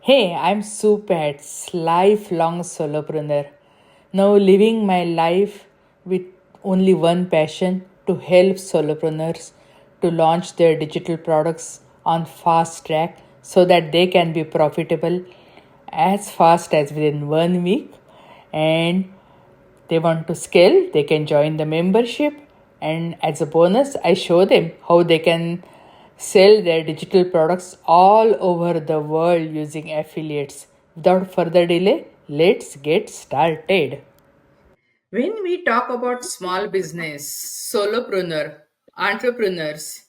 Hey, I'm Supats, lifelong solopreneur. Now living my life with only one passion to help solopreneurs to launch their digital products on fast track so that they can be profitable as fast as within 1 week, and they want to scale, they can join the membership. And as a bonus, I show them how they can sell their digital products all over the world using affiliates. Without further delay, let's get started. When we talk about small business, solopreneur, entrepreneurs,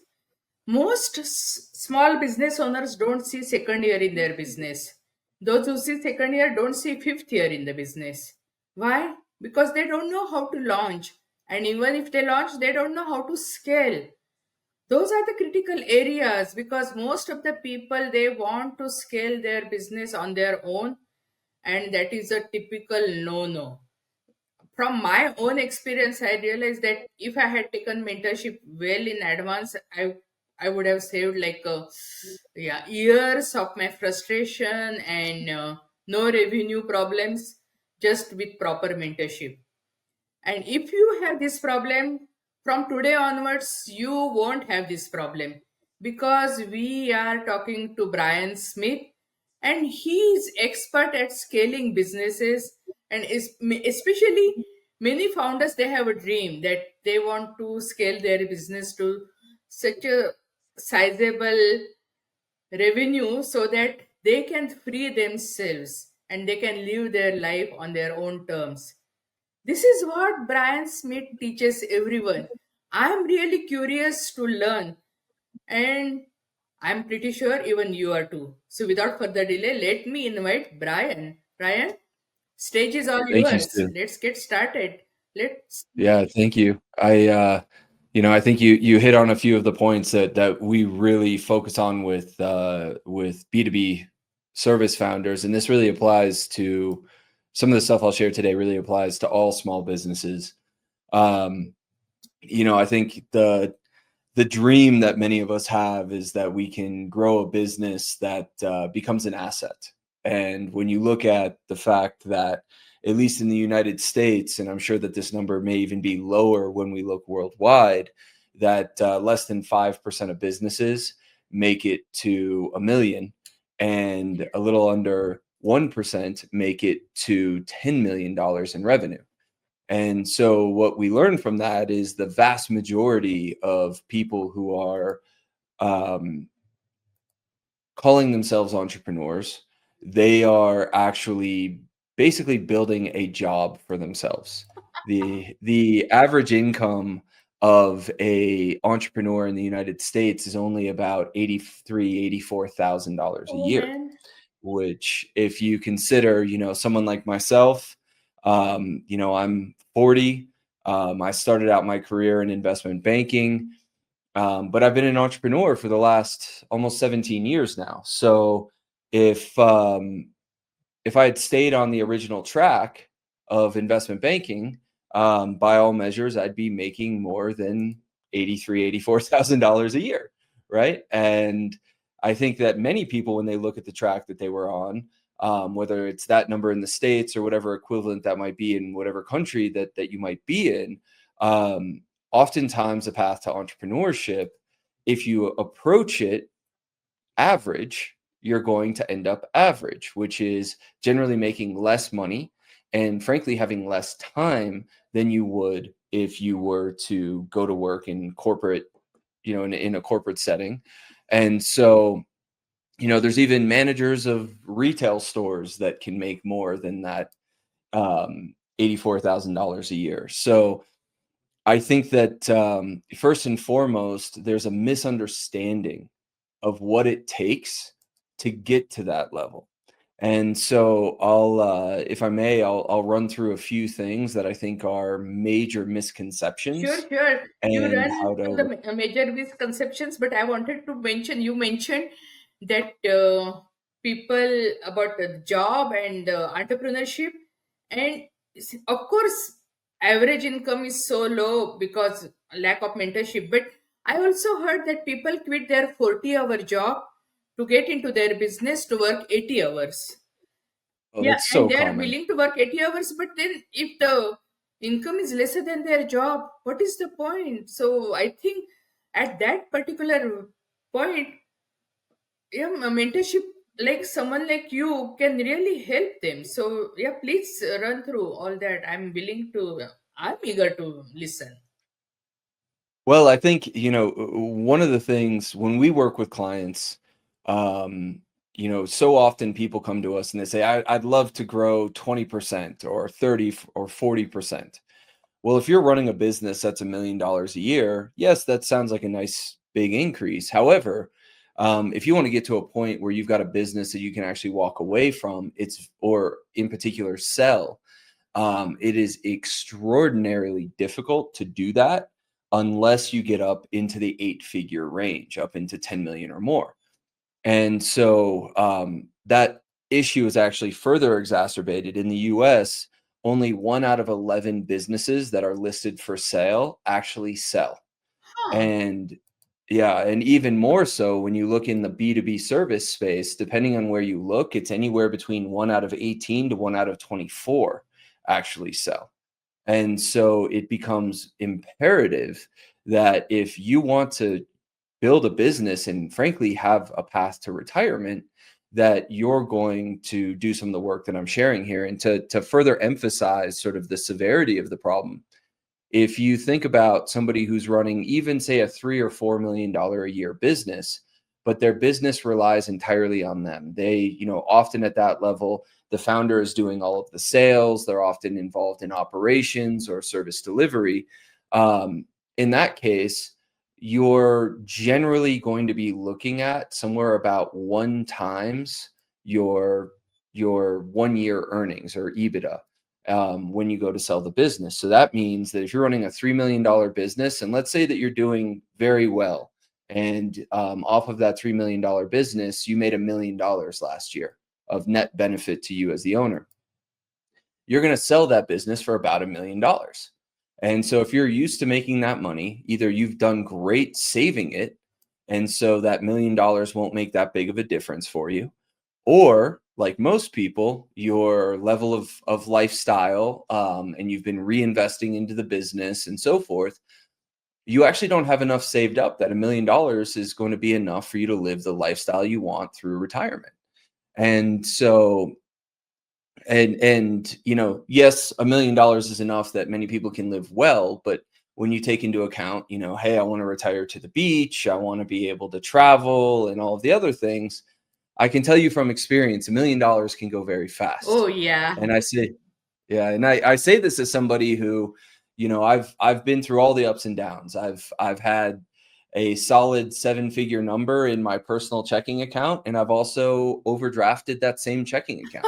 most small business owners don't see second year in their business. Those who see second year don't see fifth year in the business. Why? Because they don't know how to launch. And even if they launch, they don't know how to scale. Those are the critical areas because most of the people they want to scale their business on their own, and that is a typical no. From my own experience, I realized that if I had taken mentorship well in advance, I would have saved like years of my frustration and no revenue problems just with proper mentorship. And if you have this problem from today onwards, you won't have this problem because we are talking to Brian Smith, and he is expert at scaling businesses. And especially many founders, they have a dream that they want to scale their business to such a sizable revenue so that they can free themselves and they can live their life on their own terms. This is what Brian Smith teaches everyone. I'm really curious to learn, and I'm pretty sure even you are too. So, without further delay, let me invite Brian. Brian, stage is all Thank you, yours. Stu. Let's get started. Let's. Yeah, thank you. I think you hit on a few of the points that we really focus on with B2B service founders, and this really applies to some of the stuff I'll share today really applies to all small businesses. Um, I think the dream that many of us have is that we can grow a business that becomes an asset. And when you look at the fact that, at least in the United States, and I'm sure that this number may even be lower when we look worldwide, that less than 5% of businesses make it to a million, and a little under 1% make it to $10 million in revenue. And so what we learn from that is the vast majority of people who are um, calling themselves entrepreneurs, they are actually basically building a job for themselves. The average income of a entrepreneur in the United States is only about $84,000 a Oh year, man. which if you consider, someone like myself, I'm 40. I started out my career in investment banking, but I've been an entrepreneur for the last almost 17 years now. So if if I had stayed on the original track of investment banking, by all measures, I'd be making more than $84,000 a year, right? And I think that many people, when they look at the track that they were on, whether it's that number in the States or whatever equivalent that might be in whatever country that you might be in, um, oftentimes the path to entrepreneurship, if you approach it average, you're going to end up average, which is generally making less money and frankly having less time than you would if you were to go to work in corporate, in a corporate setting. And so, there's even managers of retail stores that can make more than that $84,000 a year. So I think that first and foremost, there's a misunderstanding of what it takes to get to that level. And so if I may, I'll run through a few things that I think are major Sure, misconceptions sure. You and run how through the to. major misconceptions, but I wanted to mention, you mentioned that people about the job and entrepreneurship, and of course, average income is so low because lack of mentorship. But I also heard that people quit their 40-hour job to get into their business to work 80 hours. Oh, Yeah, that's and so they are common. willing to work 80 hours, but then if the income is lesser than their job, what is the point? So I think at that particular point, yeah, a mentorship like someone like you can really help them. So yeah, please run through all that. I'm eager to listen. Well, I think, one of the things when we work with clients, um, so often people come to us and they say, I'd love to grow 20% or 30 or 40%. Well, if you're running a business that's $1 million a year, yes, that sounds like a nice big increase. However, if you want to get to a point where you've got a business that you can actually walk away from, or in particular sell, it is extraordinarily difficult to do that unless you get up into the 8-figure range, up into 10 million or more. And so that issue is actually further exacerbated in the US. Only 1 out of 11 businesses that are listed for sale actually sell. Huh. And yeah, and even more so when you look in the B2B service space, depending on where you look, it's anywhere between 1 out of 18 to 1 out of 24 actually sell. And so it becomes imperative that if you want to build a business and frankly have a path to retirement, that you're going to do some of the work that I'm sharing here. And to further emphasize sort of the severity of the problem, if you think about somebody who's running even say a $3 or $4 million a year business, but their business relies entirely on them. They, often at that level, the founder is doing all of the sales. They're often involved in operations or service delivery. In that case, you're generally going to be looking at somewhere about 1 times your 1 year earnings or EBITDA when you go to sell the business. So that means that if you're running a $3 million business, and let's say that you're doing very well, and off of that $3 million business, you made $1 million last year of net benefit to you as the owner, you're going to sell that business for about $1 million. And so if you're used to making that money, either you've done great saving it, and so that $1 million won't make that big of a difference for you, or like most people, your level of lifestyle, and you've been reinvesting into the business and so forth, you actually don't have enough saved up that $1 million is going to be enough for you to live the lifestyle you want through retirement. And so, yes, $1 million is enough that many people can live well, but when you take into account, hey, I want to retire to the beach, I want to be able to travel and all of the other things, I can tell you from experience, $1 million can go very Oh fast. yeah. And I say, yeah, and I say this as somebody who, I've been through all the ups and downs. I've had a solid 7-figure number in my personal checking account, and I've also overdrafted that same checking account,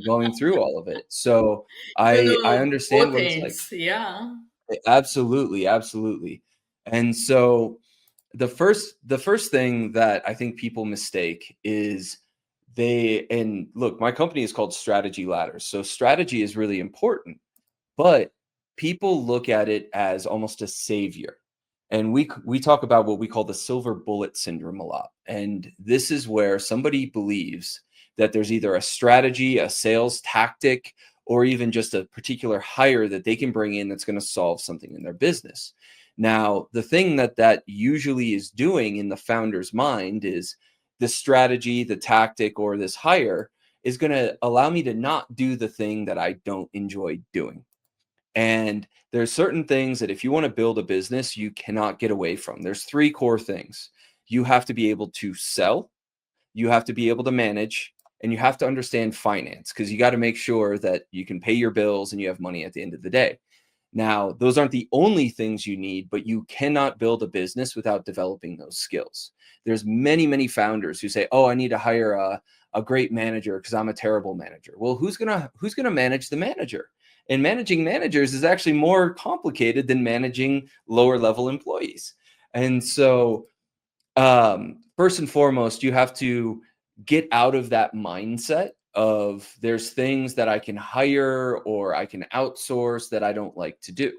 going through all of it. So You I know understand both what it's like. ends. Yeah. Absolutely, absolutely. And so the first thing that I think people mistake is and look, my company is called Strategy Ladders. So strategy is really important, but people look at it as almost a savior. And we talk about what we call the silver bullet syndrome a lot. And this is where somebody believes that there's either a strategy, a sales tactic, or even just a particular hire that they can bring in that's going to solve something in their business. Now, the thing that usually is doing in the founder's mind is the strategy, the tactic, or this hire is going to allow me to not do the thing that I don't enjoy doing. And there's certain things that if you want to build a business, you cannot get away from. There's 3 core things. You have to be able to sell, you have to be able to manage, and you have to understand finance, because you got to make sure that you can pay your bills and you have money at the end of the day. Now, those aren't the only things you need, but you cannot build a business without developing those skills. There's many, many founders who say, "Oh, I need to hire a great manager because I'm a terrible manager." Well, who's gonna manage the manager? And managing managers is actually more complicated than managing lower level employees. And so, first and foremost, you have to get out of that mindset of there's things that I can hire or I can outsource that I don't like to do,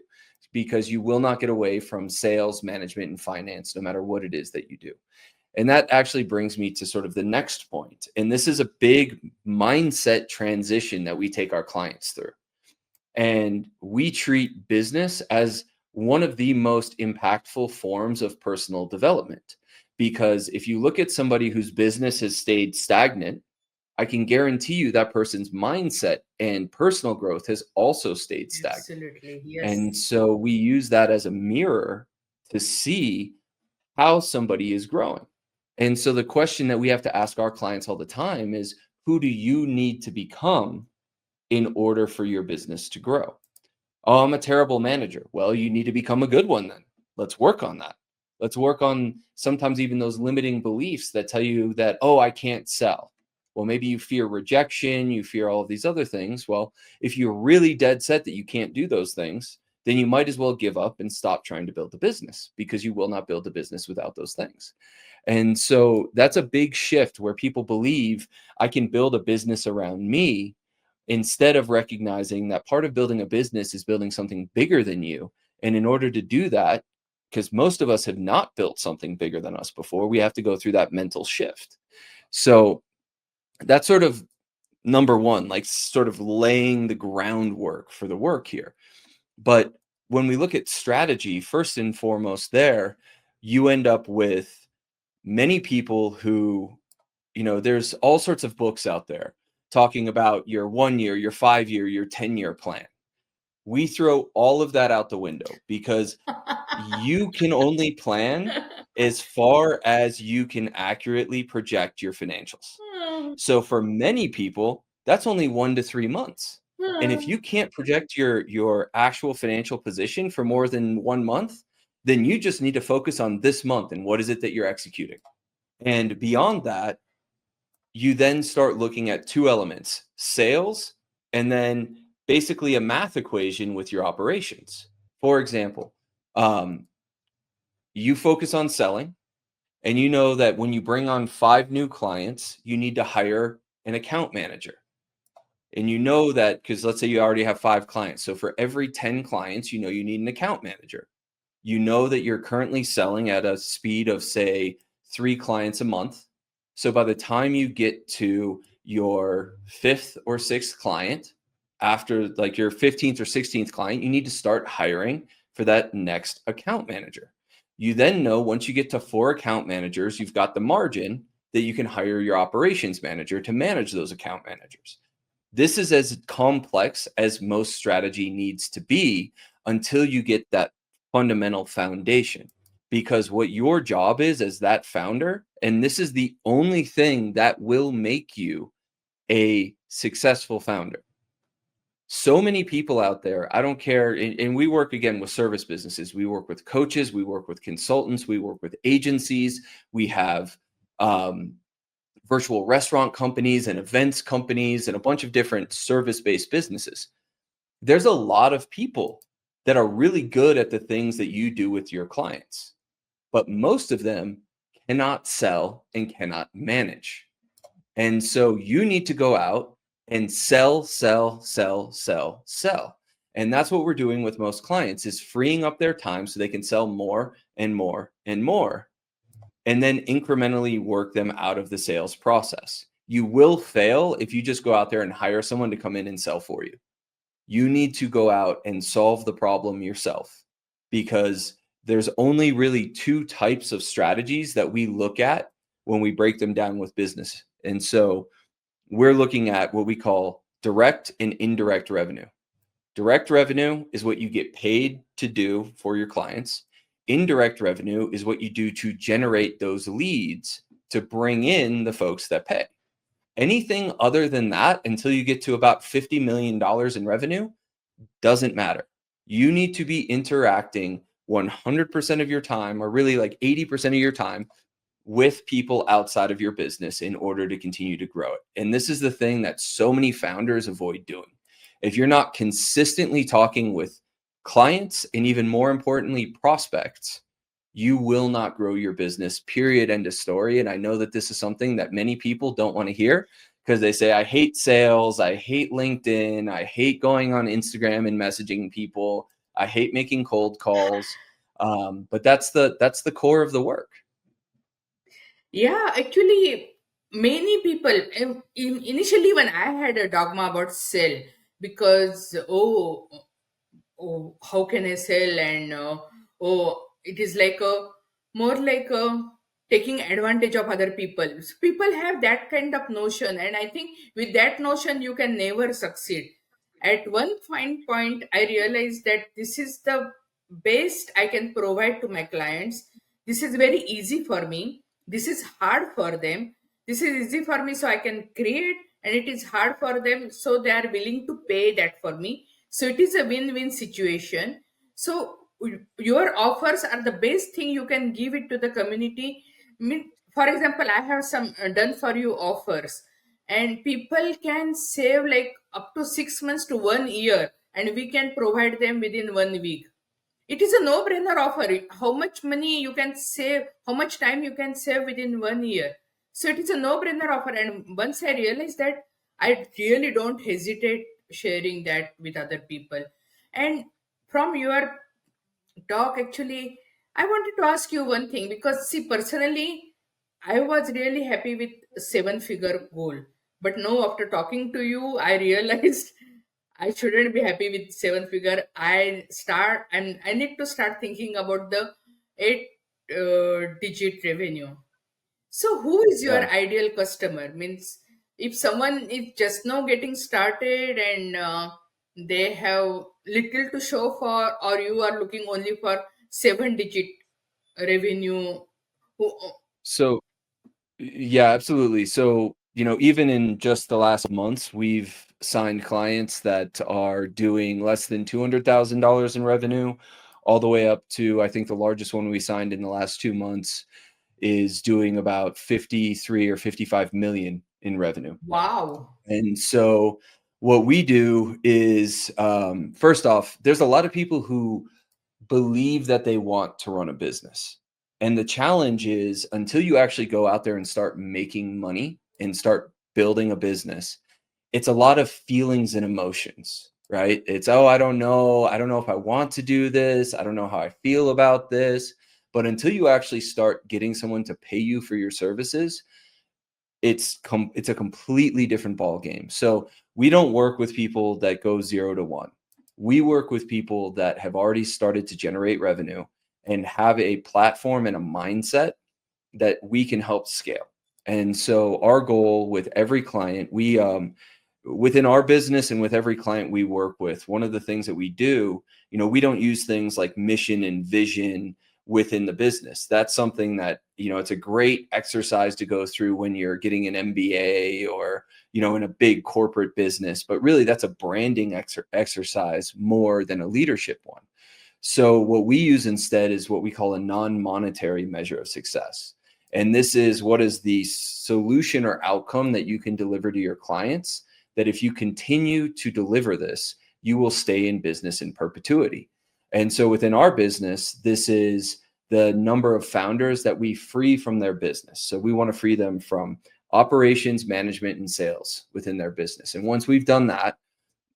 because you will not get away from sales, management, and finance no matter what it is that you do. And that actually brings me to sort of the next point. And this is a big mindset transition that we take our clients through. And we treat business as one of the most impactful forms of personal development. Because if you look at somebody whose business has stayed stagnant, I can guarantee you that person's mindset and personal growth has also stayed stagnant. Absolutely. Yes. And so we use that as a mirror to see how somebody is growing. And so the question that we have to ask our clients all the time is, who do you need to become in order for your business to grow? Oh, I'm a terrible manager. Well, you need to become a good one then. Let's work on that. Let's work on sometimes even those limiting beliefs that tell you that, oh, I can't sell. Well, maybe you fear rejection, you fear all of these other things. Well, if you're really dead set that you can't do those things, then you might as well give up and stop trying to build a business, because you will not build a business without those things. And so that's a big shift where people believe I can build a business around me, instead of recognizing that part of building a business is building something bigger than you. And in order to do that, because most of us have not built something bigger than us before, we have to go through that mental shift. So that's sort of number one, like sort of laying the groundwork for the work here. But when we look at strategy, first and foremost, there, you end up with many people who, there's all sorts of books out there talking about your 1 year, your 5 year, your 10-year plan. We throw all of that out the window, because you can only plan as far as you can accurately project your financials. So for many people, that's only 1 to 3 months. And if you can't project your actual financial position for more than 1 month, then you just need to focus on this month and what is it that you're executing. And beyond that, you then start looking at two elements: sales, and then basically a math equation with your operations. For example, um, you focus on selling, and you know that when you bring on 5 new clients, you need to hire an account manager. And you know that because let's say you already have 5 clients. So for every 10 clients, you need an account manager. You know that you're currently selling at a speed of, say, 3 clients a month. So by the time you get to your fifth or sixth client, after like your 15th or 16th client, you need to start hiring for that next account manager. You then know once you get to 4 account managers, you've got the margin that you can hire your operations manager to manage those account managers. This is as complex as most strategy needs to be until you get that fundamental foundation. Because what your job is as that founder, and this is the only thing that will make you a successful founder. So many people out there, I don't care. And we work again with service businesses. We work with coaches, we work with consultants, we work with agencies, we have virtual restaurant companies and events companies and a bunch of different service-based businesses. There's a lot of people that are really good at the things that you do with your clients, but most of them cannot sell and cannot manage. And so you need to go out and sell, sell, sell, sell, sell. And that's what we're doing with most clients, is freeing up their time so they can sell more and more and more, and then incrementally work them out of the sales process. You will fail if you just go out there and hire someone to come in and sell for you. You need to go out and solve the problem yourself, because there's only really 2 types of strategies that we look at when we break them down with business. And so we're looking at what we call direct and indirect revenue. Direct revenue is what you get paid to do for your clients. Indirect revenue is what you do to generate those leads to bring in the folks that pay. Anything other than that, until you get to about $50 million in revenue, doesn't matter. You need to be interacting 100% of your time, or really like 80% of your time, with people outside of your business in order to continue to grow it. And this is the thing that so many founders avoid doing. If you're not consistently talking with clients, and even more importantly, prospects, you will not grow your business, period, end of story. And I know that this is something that many people don't want to hear, because they say, I hate sales, I hate LinkedIn, I hate going on Instagram and messaging people, I hate making cold calls. But that's the core of the work. Yeah, actually, many people initially when I had a dogma about sell, because how can I sell, and it is like a more like a taking advantage of other people. So people have that kind of notion, and I think with that notion you can never succeed. At one fine point I realized that this is the best I can provide to my clients. This is very easy for me, this is hard for them. This is easy for me so I can create, and it is hard for them so they are willing to pay that for me. So it is a win-win situation. So your offers are the best thing you can give it to the community. For example, I have some done for you offers, and people can save like up to 6 months to 1 year, and we can provide them within 1 week. It is a no brainer offer. How much money you can save, how much time you can save within 1 year. So it is a no brainer offer. And once I realized that, I really don't hesitate sharing that with other people. And from your talk, actually, I wanted to ask you one thing, because see, personally, I was really happy with seven figure goal. But now, after talking to you, I realized I shouldn't be happy with seven figure. I need to start thinking about the eight digit revenue. So who is your Yeah. ideal customer? Means if someone is just now getting started, and they have little to show for, or you are looking only for seven digit revenue. Who, So yeah, absolutely. So, even in just the last months, we've signed clients that are doing less than $200,000 in revenue, all the way up to, I think the largest one we signed in the last 2 months is doing about 53 or 55 million in revenue. wow. And so what we do is, first off, there's a lot of people who believe that they want to run a business. And the challenge is until you actually go out there and start making money and start building a business, it's a lot of feelings and emotions, right? It's, oh, I don't know. I don't know if I want to do this. I don't know how I feel about this. But until you actually start getting someone to pay you for your services, it's a completely different ball game. So we don't work with people that go 0 to 1. We work with people that have already started to generate revenue and have a platform and a mindset that we can help scale. And so our goal with every client, we within our business and with every client we work with, one of the things that we do, we don't use things like mission and vision within the business. That's something that, it's a great exercise to go through when you're getting an MBA or, in a big corporate business, but really that's a branding exercise more than a leadership one. So what we use instead is what we call a non-monetary measure of success. And this is what is the solution or outcome that you can deliver to your clients, that if you continue to deliver this, you will stay in business in perpetuity. And so within our business, this is the number of founders that we free from their business. So we want to free them from operations, management, and sales within their business. And once we've done that,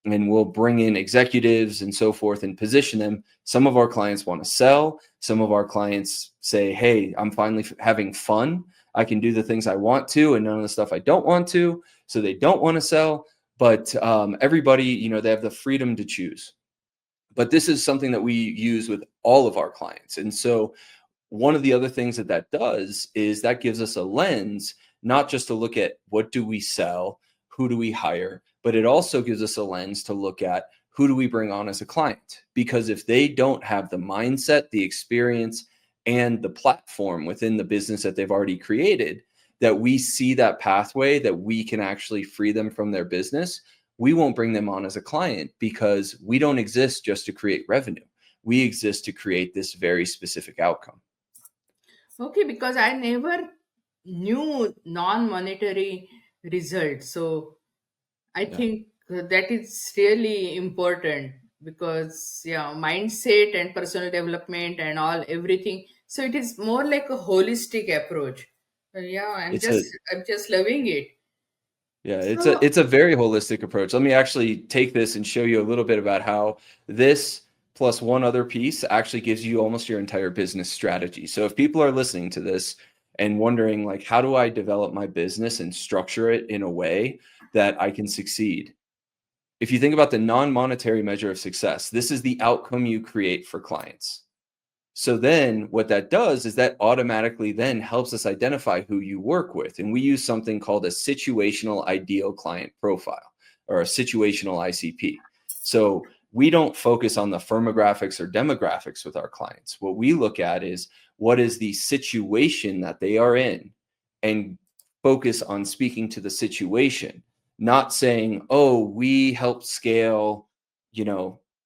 and we'll bring in executives and so forth and position them. Some of our clients want to sell. Some of our clients say, hey, I'm finally having fun. I can do the things I want to and none of the stuff I don't want to. So they don't want to sell. But everybody, they have the freedom to choose. But this is something that we use with all of our clients. And so one of the other things that does is that gives us a lens, not just to look at what do we sell, who do we hire, but it also gives us a lens to look at who do we bring on as a client. Because if they don't have the mindset, the experience, and the platform within the business that they've already created, that we see that pathway that we can actually free them from their business, we won't bring them on as a client, because we don't exist just to create revenue. We exist to create this very specific outcome. Okay, because I never knew non-monetary results. So I Yeah. think that is really important, because yeah, mindset and personal development and all everything. So it is more like a holistic approach. Yeah, It's a I'm just loving it. yeah, So it's a very holistic approach. Let me actually take this and show you a little bit about how this plus one other piece actually gives you almost your entire business strategy. So if people are listening to this, and wondering like, how do I develop my business and structure it in a way that I can succeed? If you think about the non-monetary measure of success, this is the outcome you create for clients. So then what that does is that automatically then helps us identify who you work with. And we use something called a situational ideal client profile, or a situational ICP. So we don't focus on the firmographics or demographics with our clients. What we look at is what is the situation that they are in, and focus on speaking to the situation, not saying, oh, we help scale,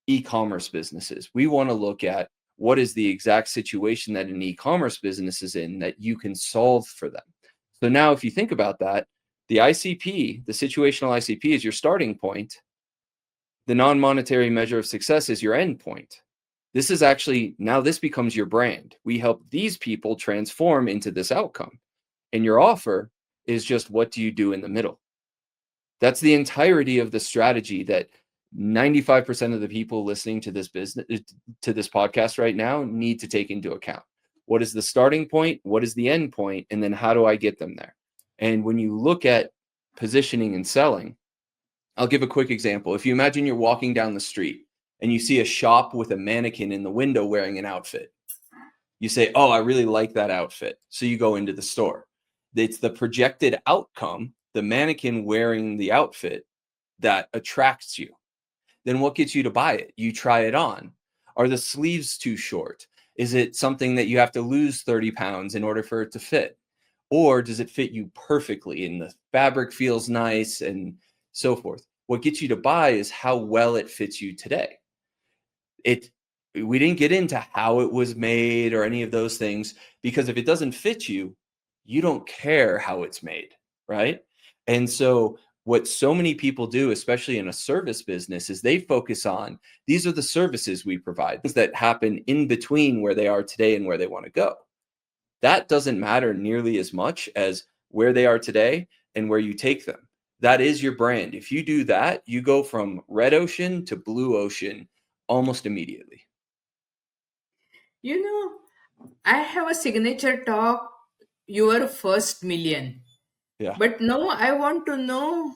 e-commerce businesses. We want to look at what is the exact situation that an e-commerce business is in that you can solve for them. So now if you think about that, the ICP, the situational ICP, is your starting point. The non-monetary measure of success is your end point. This is actually, now this becomes your brand. We help these people transform into this outcome. And your offer is just, what do you do in the middle? That's the entirety of the strategy that 95% of the people listening to this podcast right now need to take into account. What is the starting point? What is the end point? And then how do I get them there? And when you look at positioning and selling, I'll give a quick example. If you imagine you're walking down the street and you see a shop with a mannequin in the window wearing an outfit, you say, oh, I really like that outfit. So you go into the store. It's the projected outcome, the mannequin wearing the outfit, that attracts you. Then what gets you to buy it? You try it on. Are the sleeves too short? Is it something that you have to lose 30 pounds in order for it to fit? Or does it fit you perfectly and the fabric feels nice and so forth? What gets you to buy is how well it fits you today. We didn't get into how it was made or any of those things, because if it doesn't fit you, you don't care how it's made, right? And so what so many people do, especially in a service business, is they focus on, these are the services we provide, things that happen in between where they are today and where they want to go. That doesn't matter nearly as much as where they are today and where you take them. That is your brand. If you do that, you go from red ocean to blue ocean almost immediately. You know, I have a signature talk, your first million. Yeah. But now I want to know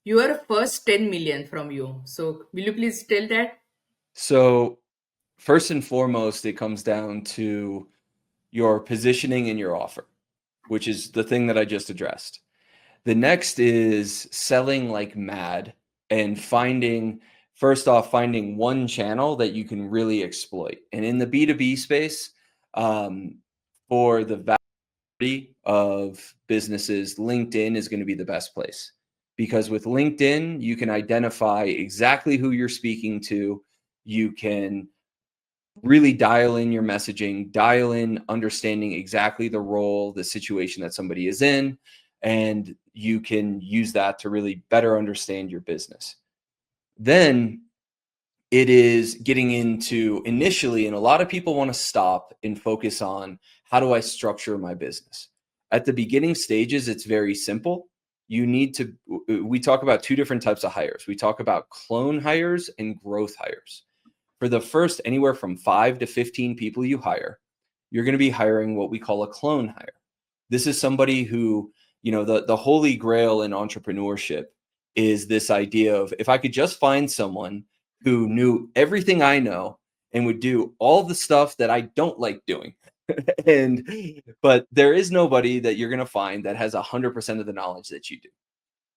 your first 10 million from you. So will you please tell that? So first and foremost, it comes down to your positioning and your offer, which is the thing that I just addressed. The next is selling like mad and finding one channel that you can really exploit. And in the B2B space, um, for the majority of businesses, LinkedIn is going to be the best place, because with LinkedIn, you can identify exactly who you're speaking to. You can really dial in your messaging, dial in understanding exactly the role, the situation that somebody is in, and you can use that to really better understand your business. Then it is getting into initially, and a lot of people want to stop and focus on, how do I structure my business? At the beginning stages, it's very simple. We talk about two different types of hires. We talk about clone hires and growth hires. For the first anywhere from 5 to 15 people you hire, you're going to be hiring what we call a clone hire. This is somebody who, the holy grail in entrepreneurship is this idea of, if I could just find someone who knew everything I know and would do all the stuff that I don't like doing. But there is nobody that you're going to find that has 100% of the knowledge that you do.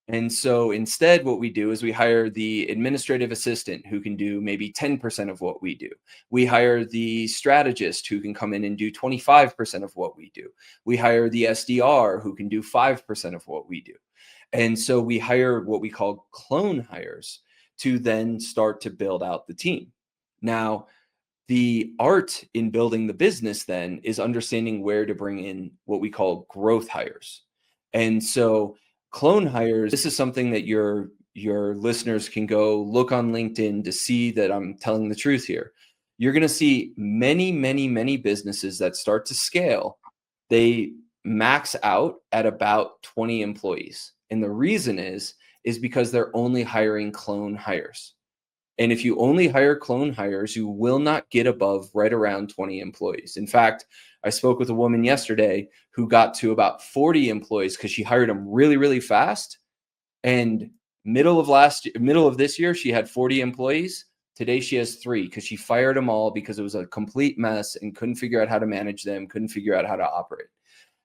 And so instead, what we do is we hire the administrative assistant who can do maybe 10% of what we do. We hire the strategist who can come in and do 25% of what we do. We hire the SDR who can do 5% of what we do. And so we hire what we call clone hires to then start to build out the team. Now, the art in building the business then is understanding where to bring in what we call growth hires. And so clone hires, this is something that your listeners can go look on LinkedIn to see that I'm telling the truth here. You're going to see many, many, many businesses that start to scale. They max out at about 20 employees. And the reason is because they're only hiring clone hires. And if you only hire clone hires, you will not get above right around 20 employees. In fact, I spoke with a woman yesterday who got to about 40 employees because she hired them really, really fast. And middle of this year, she had 40 employees. Today she has 3 because she fired them all because it was a complete mess and couldn't figure out how to manage them, couldn't figure out how to operate.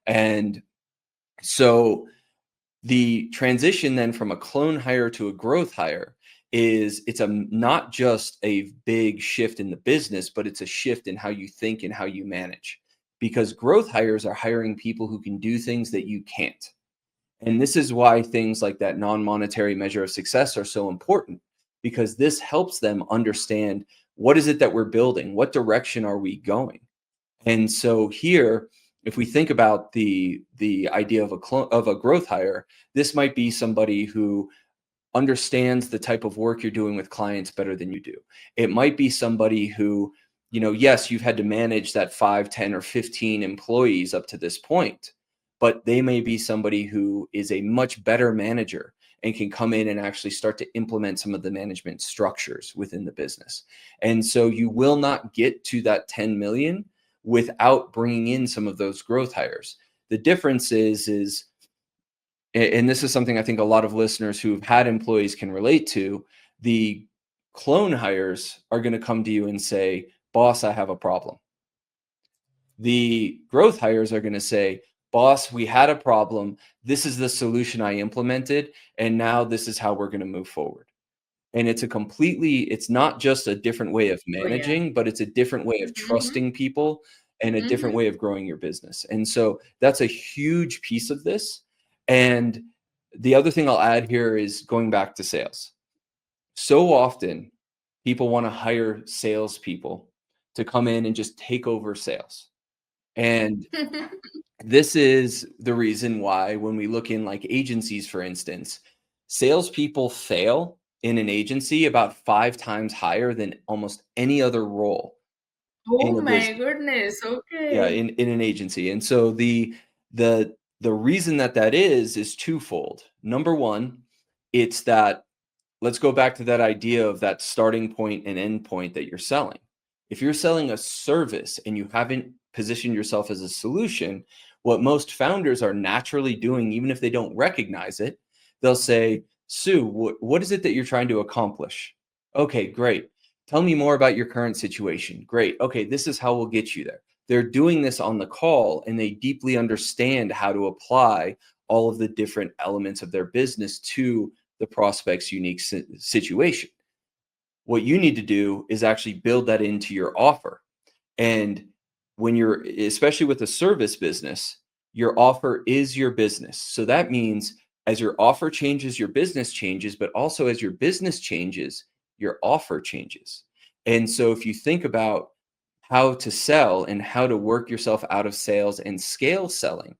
And so the transition then from a clone hire to a growth hire is it's not just a big shift in the business, but it's a shift in how you think and how you manage. Because growth hires are hiring people who can do things that you can't. And this is why things like that non-monetary measure of success are so important, because this helps them understand what is it that we're building? What direction are we going? And so here, if we think about the idea of a growth hire, this might be somebody who understands the type of work you're doing with clients better than you do. It might be somebody who, yes, you've had to manage that 5, 10, or 15 employees up to this point, but they may be somebody who is a much better manager and can come in and actually start to implement some of the management structures within the business. And so you will not get to that 10 million without bringing in some of those growth hires. The difference is and this is something I think a lot of listeners who've had employees can relate to. The clone hires are going to come to you and say, boss, I have a problem. The growth hires are going to say, boss, we had a problem. This is the solution I implemented. And now this is how we're going to move forward. And it's not just a different way of Oh, yeah. managing, but it's a different way of Mm-hmm. trusting people and a different Mm-hmm. way of growing your business. And so that's a huge piece of this. And the other thing I'll add here is going back to sales. So often people want to hire salespeople to come in and just take over sales. And this is the reason why when we look in like agencies, for instance, salespeople fail in an agency about 5 times higher than almost any other role Oh in a my business. goodness. Yeah, Okay. in an agency. And so the reason that is twofold. Number one, it's that let's go back to that idea of that starting point and end point that you're selling. If you're selling a service and you haven't positioned yourself as a solution, what most founders are naturally doing, even if they don't recognize it, they'll say, Sue, what is it that you're trying to accomplish? Okay, great. Tell me more about your current situation. Great. Okay, this is how we'll get you there. They're doing this on the call and they deeply understand how to apply all of the different elements of their business to the prospect's unique situation. What you need to do is actually build that into your offer. And when you're, especially with a service business, your offer is your business. So that means as your offer changes, your business changes, but also as your business changes, your offer changes. And so if you think about how to sell and how to work yourself out of sales and scale selling,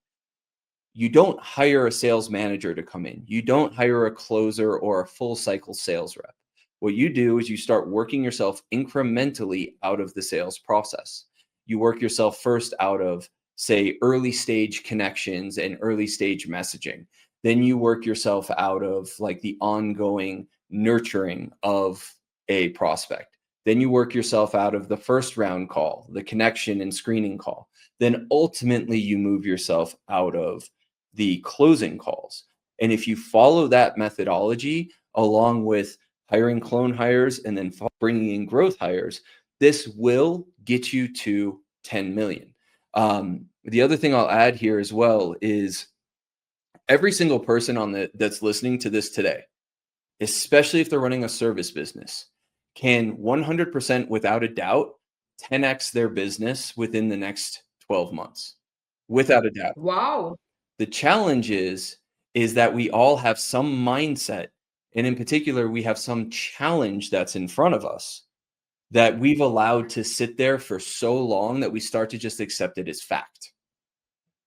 you don't hire a sales manager to come in. You don't hire a closer or a full cycle sales rep. What you do is you start working yourself incrementally out of the sales process. You work yourself first out of, say, early stage connections and early stage messaging. Then you work yourself out of like the ongoing nurturing of a prospect. Then you work yourself out of the first round call, the connection and screening call. Then ultimately you move yourself out of the closing calls. And if you follow that methodology along with hiring clone hires and then bringing in growth hires, this will get you to 10 million. The other thing I'll add here as well is every single person that's listening to this today, especially if they're running a service business, can 100% without a doubt 10x their business within the next 12 months. Without a doubt. Wow. The challenge is that we all have some mindset, and in particular, we have some challenge that's in front of us that we've allowed to sit there for so long that we start to just accept it as fact.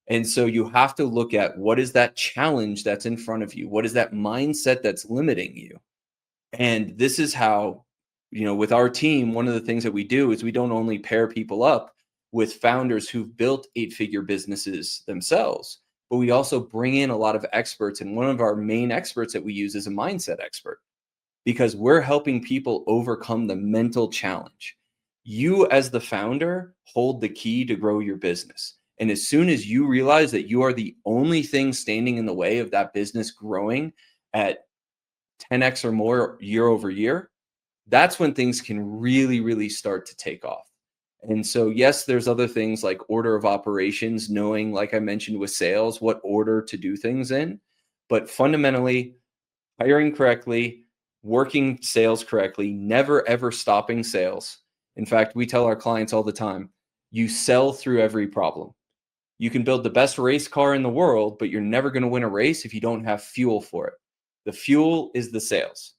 And so you have to look at what is that challenge that's in front of you? What is that mindset that's limiting you? And this is how, with our team, one of the things that we do is we don't only pair people up with founders who've built 8-figure businesses themselves, but we also bring in a lot of experts. And one of our main experts that we use is a mindset expert because we're helping people overcome the mental challenge. You, as the founder, hold the key to grow your business. And as soon as you realize that you are the only thing standing in the way of that business growing at 10x or more year over year, that's when things can really, really start to take off. And so, yes, there's other things like order of operations, knowing, like I mentioned with sales, what order to do things in. But fundamentally, hiring correctly, working sales correctly, never ever stopping sales. In fact, we tell our clients all the time, you sell through every problem. You can build the best race car in the world, but you're never going to win a race if you don't have fuel for it. The fuel is the sales.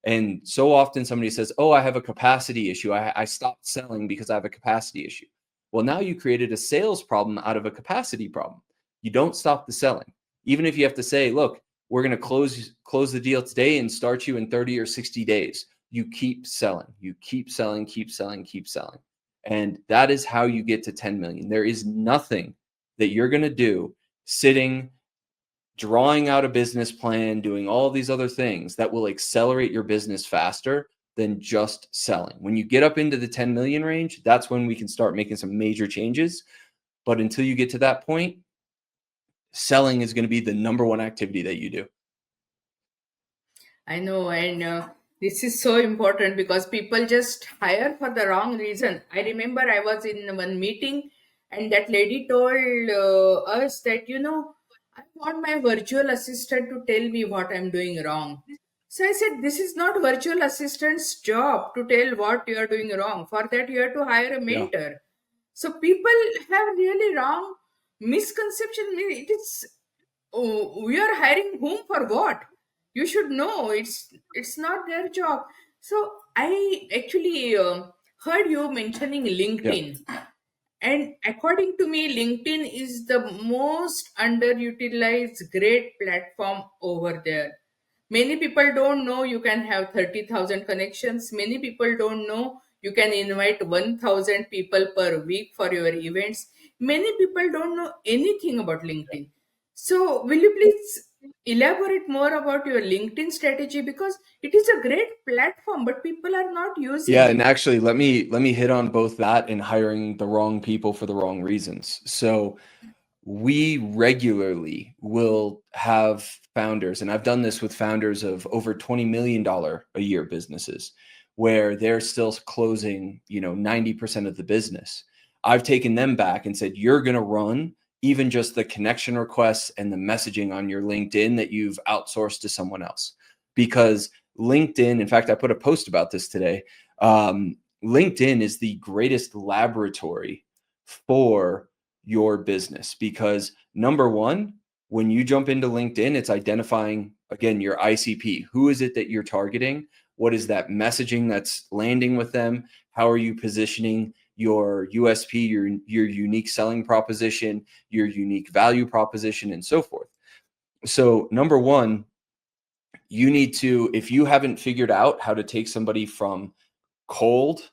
And so often somebody says, oh, I have a capacity issue. I stopped selling because I have a capacity issue. Well, now you created a sales problem out of a capacity problem. You don't stop the selling. Even if you have to say, look, we're going to close the deal today and start you in 30 or 60 days. You keep selling. You keep selling, keep selling, keep selling. And that is how you get to 10 million. There is nothing that you're going to do sitting, drawing out a business plan, doing all these other things that will accelerate your business faster than just selling. When you get up into the 10 million range, that's when we can start making some major changes. But until you get to that point, selling is going to be the number one activity that you do. I know, and this is so important because people just hire for the wrong reason. I remember I was in one meeting, and that lady told us that, I want my virtual assistant to tell me what I'm doing wrong. So I said, this is not virtual assistant's job to tell what you are doing wrong. For that, you have to hire a Yeah. mentor. So people have really wrong misconception. It is, oh, we are hiring whom for what? You should know it's not their job. So I actually heard you mentioning Yeah. LinkedIn, and according to me, LinkedIn is the most underutilized great platform over there. Many people don't know you can have 30,000 connections. Many people don't know you can invite 1,000 people per week for your events. Many people don't know anything about LinkedIn. So, will you please elaborate more about your LinkedIn strategy, because it is a great platform, but people are not using Yeah, and it. actually let me hit on both that and hiring the wrong people for the wrong reasons. So we regularly will have founders, and I've done this with founders of over $20 million a year businesses, where they're still closing, 90% of the business. I've taken them back and said, you're going to run even just the connection requests and the messaging on your LinkedIn that you've outsourced to someone else. Because LinkedIn, in fact, I put a post about this today. LinkedIn is the greatest laboratory for your business, because number one, when you jump into LinkedIn, it's identifying, again, your ICP. Who is it that you're targeting? What is that messaging that's landing with them? How are you positioning your USP, your unique selling proposition, your unique value proposition, and so forth? So number one, you need to, if you haven't figured out how to take somebody from cold,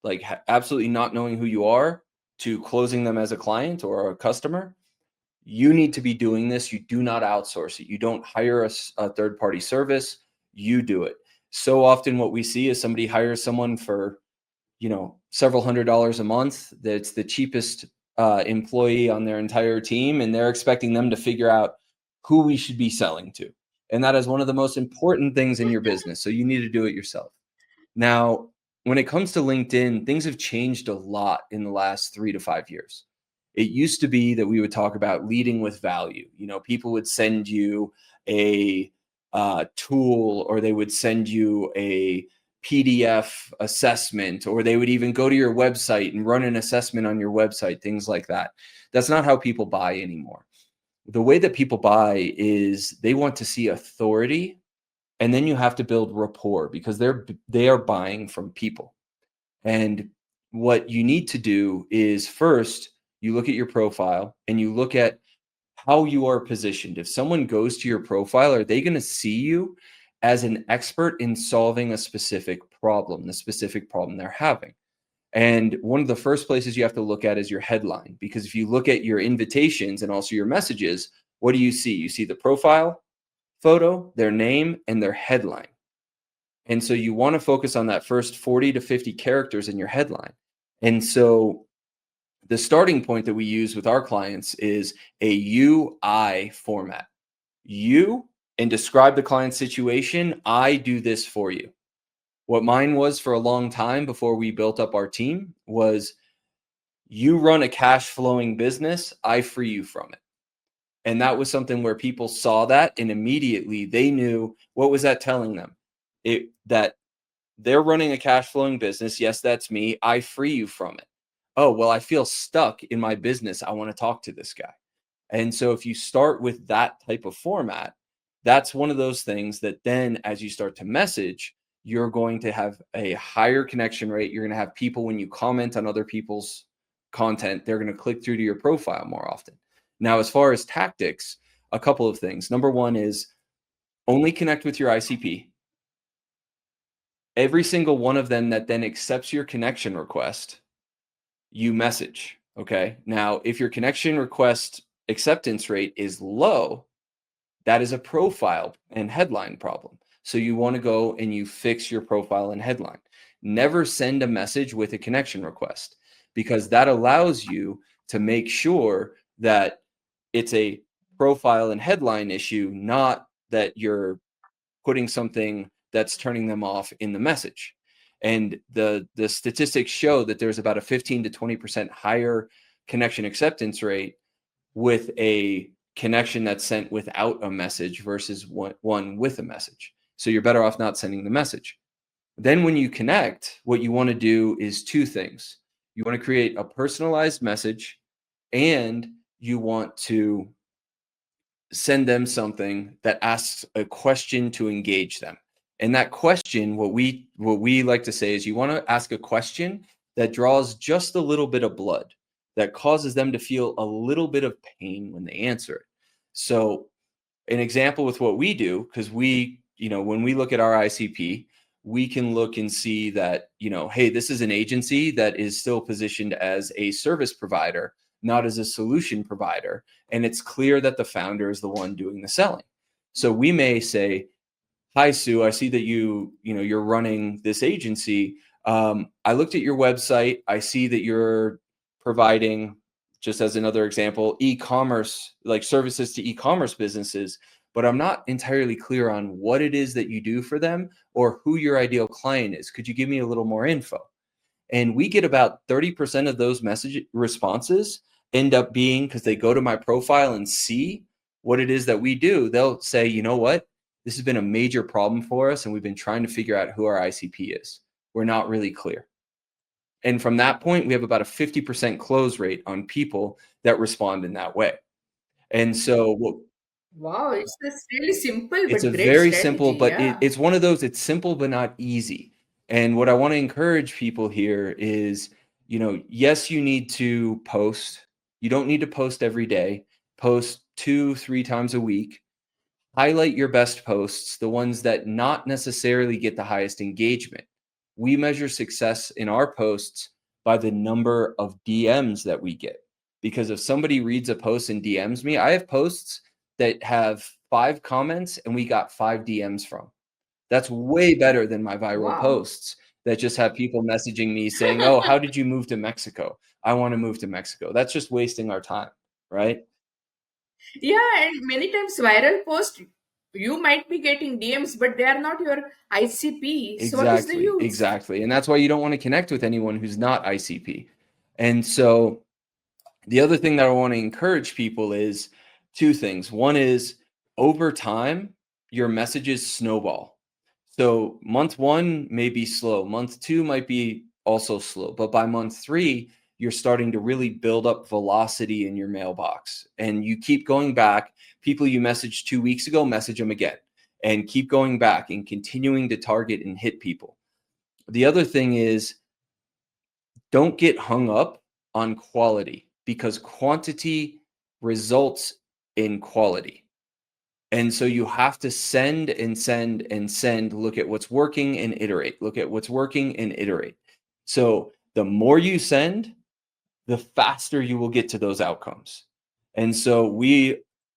like absolutely not knowing who you are, to closing them as a client or a customer, you need to be doing this. You do not outsource it. You don't hire a third-party service. You do it. So often what we see is somebody hires someone for, several $100s a month. That's the cheapest employee on their entire team, and they're expecting them to figure out who we should be selling to. And that is one of the most important things in your business. So you need to do it yourself. Now, when it comes to LinkedIn, things have changed a lot in the last 3 to 5 years. It used to be that we would talk about leading with value. People would send you a tool, or they would send you a PDF assessment, or they would even go to your website and run an assessment on your website, things like that. That's not how people buy anymore. The way that people buy is they want to see authority, and then you have to build rapport, because they are buying from people. And what you need to do is, first you look at your profile and you look at how you are positioned. If someone goes to your profile, are they going to see you as an expert in solving a specific problem, the specific problem they're having? And one of the first places you have to look at is your headline, because if you look at your invitations and also your messages, what do you see? You see the profile photo, their name, and their headline. And so you want to focus on that first 40 to 50 characters in your headline. And so the starting point that we use with our clients is a UI format. You, and describe the client's situation. I do this for you. What mine was for a long time before we built up our team was, you run a cash flowing business, I free you from it. And that was something where people saw that and immediately they knew, what was that telling them? That they're running a cash flowing business. Yes, that's me. I free you from it. Oh, well, I feel stuck in my business. I want to talk to this guy. And so if you start with that type of format, that's one of those things that then as you start to message, you're going to have a higher connection rate. You're going to have people, when you comment on other people's content, they're going to click through to your profile more often. Now, as far as tactics, a couple of things. Number one is only connect with your ICP. Every single one of them that then accepts your connection request, you message. Okay. Now, if your connection request acceptance rate is low, that is a profile and headline problem. So you want to go and you fix your profile and headline. Never send a message with a connection request, because that allows you to make sure that it's a profile and headline issue, not that you're putting something that's turning them off in the message. And the statistics show that there's about a 15 to 20% higher connection acceptance rate with a connection that's sent without a message versus one with a message. So you're better off not sending the message. Then when you connect, what you want to do is two things. You want to create a personalized message, and you want to send them something that asks a question to engage them. And that question, what we like to say is, you want to ask a question that draws just a little bit of blood, that causes them to feel a little bit of pain when they answer it. So an example with what we do, because we, when we look at our ICP, we can look and see that, hey, this is an agency that is still positioned as a service provider, not as a solution provider. And it's clear that the founder is the one doing the selling. So we may say, hi, Sue, I see that you're running this agency. I looked at your website. I see that you're providing, just as another example, e-commerce, like services to e-commerce businesses, but I'm not entirely clear on what it is that you do for them or who your ideal client is. Could you give me a little more info? And we get about 30% of those message responses end up being, because they go to my profile and see what it is that we do, they'll say, you know what? This has been a major problem for us, and we've been trying to figure out who our ICP is. We're not really clear. And from that point, we have about a 50% close rate on people that respond in that way. And so Wow, it's really simple it's but a great very simple, strategy. but Yeah. it's one of those, it's simple but not easy. And what I want to encourage people here is, yes, you need to post. You don't need to post every day. Post 2-3 times a week. Highlight your best posts, the ones that not necessarily get the highest engagement. We measure success in our posts by the number of DMs that we get. Because if somebody reads a post and DMs me, I have posts that have 5 comments and we got 5 DMs from. That's way better than my viral Wow. posts that just have people messaging me saying, "Oh, how did you move to Mexico? I want to move to Mexico." That's just wasting our time, right? Yeah, and many times viral post, you might be getting DMs, but they are not your ICP. So what is the Exactly, use? exactly. And that's why you don't want to connect with anyone who's not ICP. And so the other thing that I want to encourage people is two things. One is, over time, your messages snowball. So month 1 may be slow. Month 2 might be also slow. But by month 3, you're starting to really build up velocity in your mailbox. And you keep going back. People you messaged 2 weeks ago, message them again. And keep going back and continuing to target and hit people. The other thing is, don't get hung up on quality, because quantity results in quality. And so you have to send and send and send, look at what's working and iterate, look at what's working and iterate. So the more you send, the faster you will get to those outcomes. And so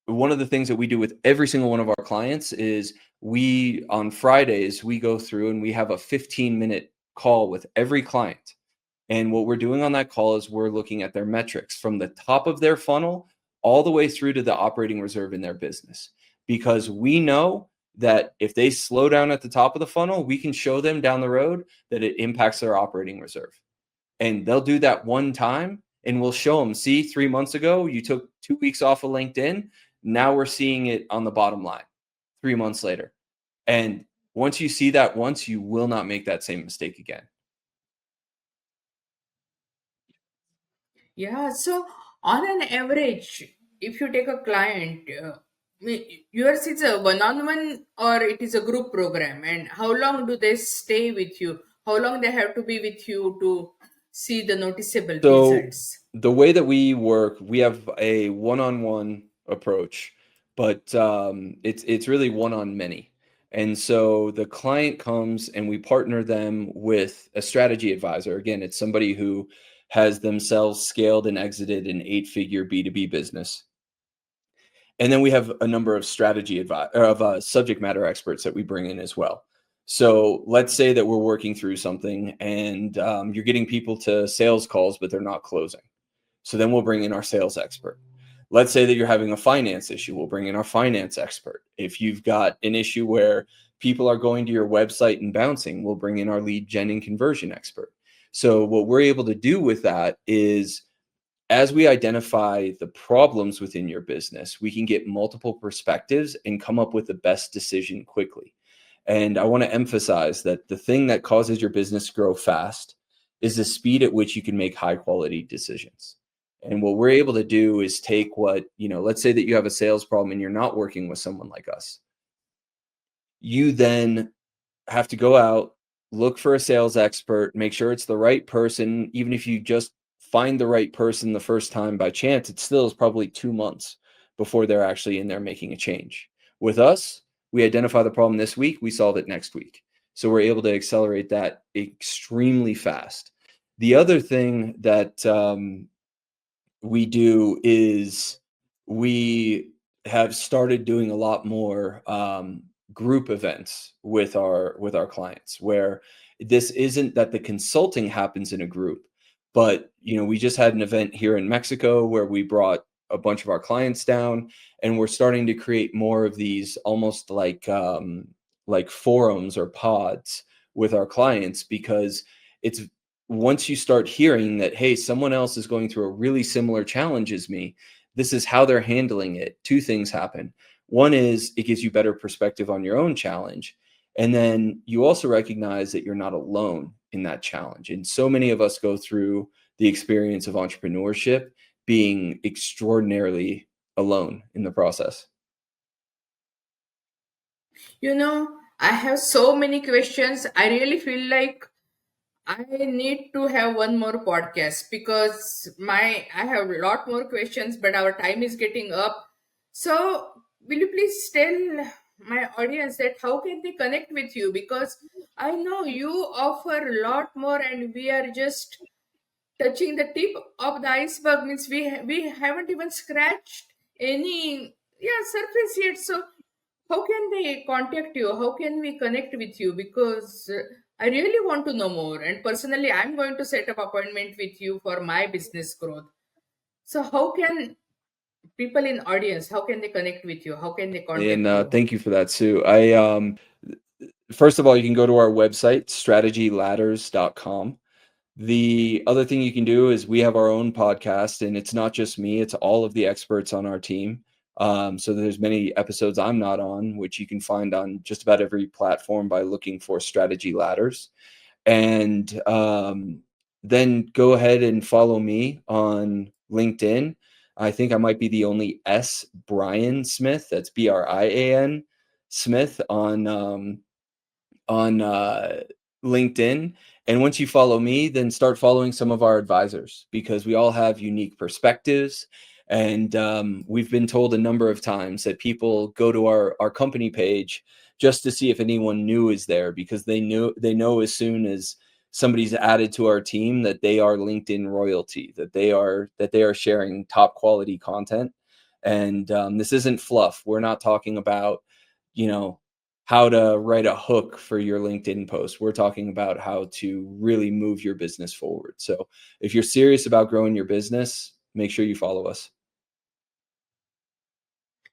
one of the things that we do with every single one of our clients is we on Fridays, we go through and we have a 15-minute call with every client. And what we're doing on that call is we're looking at their metrics from the top of their funnel all the way through to the operating reserve in their business. Because we know that if they slow down at the top of the funnel, we can show them down the road that it impacts their operating reserve. And they'll do that one time and we'll show them, see, 3 months ago, you took 2 weeks off of LinkedIn. Now we're seeing it on the bottom line 3 months later. And once you see that once, you will not make that same mistake again. Yeah, so on an average, if you take a client, yours is a one-on-one or it is a group program, and how long do they stay with you? How long they have to be with you to see the noticeable So results? the way that we work, we have a one-on-one approach, but it's really one on many. And so the client comes and we partner them with a strategy advisor. Again, it's somebody who has themselves scaled and exited an 8-figure B2B business. And then we have a number of subject matter experts that we bring in as well. So let's say that we're working through something and you're getting people to sales calls, but they're not closing. So then we'll bring in our sales expert. Let's say that you're having a finance issue. We'll bring in our finance expert. If you've got an issue where people are going to your website and bouncing, we'll bring in our lead gen and conversion expert. So what we're able to do with that is, as we identify the problems within your business, we can get multiple perspectives and come up with the best decision quickly. And I want to emphasize that the thing that causes your business to grow fast is the speed at which you can make high quality decisions. And what we're able to do is take let's say that you have a sales problem and you're not working with someone like us. You then have to go out, look for a sales expert, make sure it's the right person. Even if you just find the right person the first time by chance, it still is probably 2 months before they're actually in there making a change. With us, we identify the problem this week, we solve it next week. So we're able to accelerate that extremely fast. The other thing that we do is we have started doing a lot more group events with our clients, where this isn't that the consulting happens in a group, but we just had an event here in Mexico where we brought a bunch of our clients down, and we're starting to create more of these almost like forums or pods with our clients, because it's once you start hearing that, hey, someone else is going through a really similar challenge as me, this is how they're handling it. Two things happen. One is it gives you better perspective on your own challenge. And then you also recognize that you're not alone in that challenge. And so many of us go through the experience of entrepreneurship being extraordinarily alone in the process. I have so many questions. I really feel like I need to have one more podcast because I have a lot more questions, but our time is getting up. So will you please tell my audience that how can they connect with you? Because I know you offer a lot more, and we are just touching the tip of the iceberg. Means we haven't even scratched any surface yet. So how can they contact you? How can we connect with you? Because I really want to know more. And personally, I'm going to set up appointment with you for my business growth. So how can people in audience, how can they connect with you? How can they And contact you? thank you for that, Sue. First of all, you can go to our website, strategyladders.com. The other thing you can do is we have our own podcast, and it's not just me, it's all of the experts on our team. So there's many episodes I'm not on, which you can find on just about every platform by looking for Strategy Ladders. And then go ahead and follow me on LinkedIn. I think I might be the only Brian Smith. That's Brian Smith on LinkedIn. And once you follow me, then start following some of our advisors, because we all have unique perspectives. And we've been told a number of times that people go to our company page just to see if anyone new is there, because they know as soon as somebody's added to our team that they are LinkedIn royalty, that they are sharing top quality content. And this isn't fluff. We're not talking about, you know, how to write a hook for your LinkedIn post. We're talking about how to really move your business forward. So if you're serious about growing your business, make sure you follow us.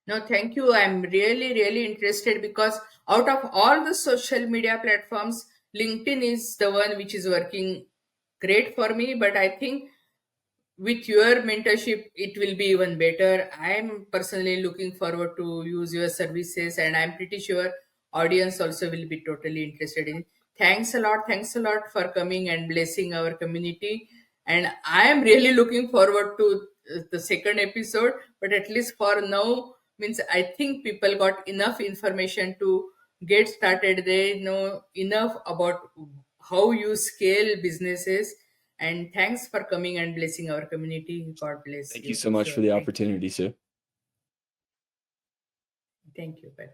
No, thank you. I'm really, really interested because out of all the social media platforms, LinkedIn is the one which is working great for me. But I think with your mentorship, it will be even better. I'm personally looking forward to use your services, and I'm pretty sure audience also will be totally interested in. Thanks a lot. Thanks a lot for coming and blessing our community. And I am really looking forward to the second episode. But at least for now, means I think people got enough information to get started. They know enough about how you scale businesses. And thanks for coming and blessing our community. God bless Thank you you. so much So for the thank you. opportunity, Sue. Thank you. Bye.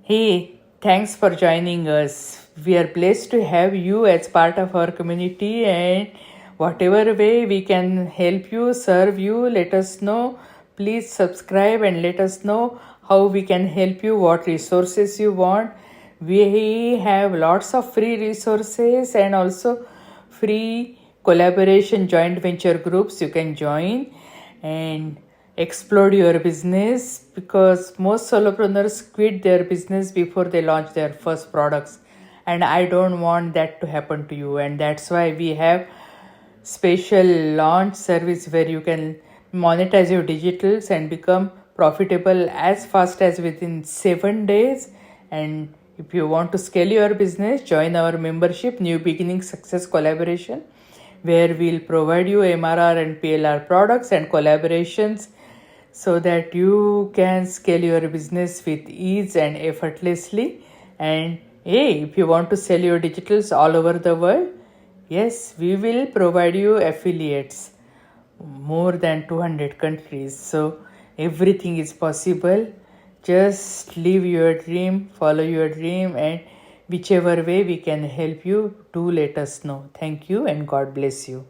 Hey, thanks for joining us. We are blessed to have you as part of our community, and whatever way we can help you, serve you, let us know. Please subscribe and let us know how we can help you, what resources you want. We have lots of free resources and also free collaboration joint venture groups you can join and explode your business, because most solopreneurs quit their business before they launch their first products, and I don't want that to happen to you. And that's why we have special launch service where you can monetize your digitals and become profitable as fast as within 7 days. And if you want to scale your business, join our membership New Beginning Success Collaboration, where we'll provide you MRR and PLR products and collaborations so that you can scale your business with ease and effortlessly. And hey, if you want to sell your digitals all over the world, yes, we will provide you affiliates more than 200 countries. So everything is possible. Just live your dream, follow your dream, and whichever way we can help you, do let us know. Thank you and God bless you.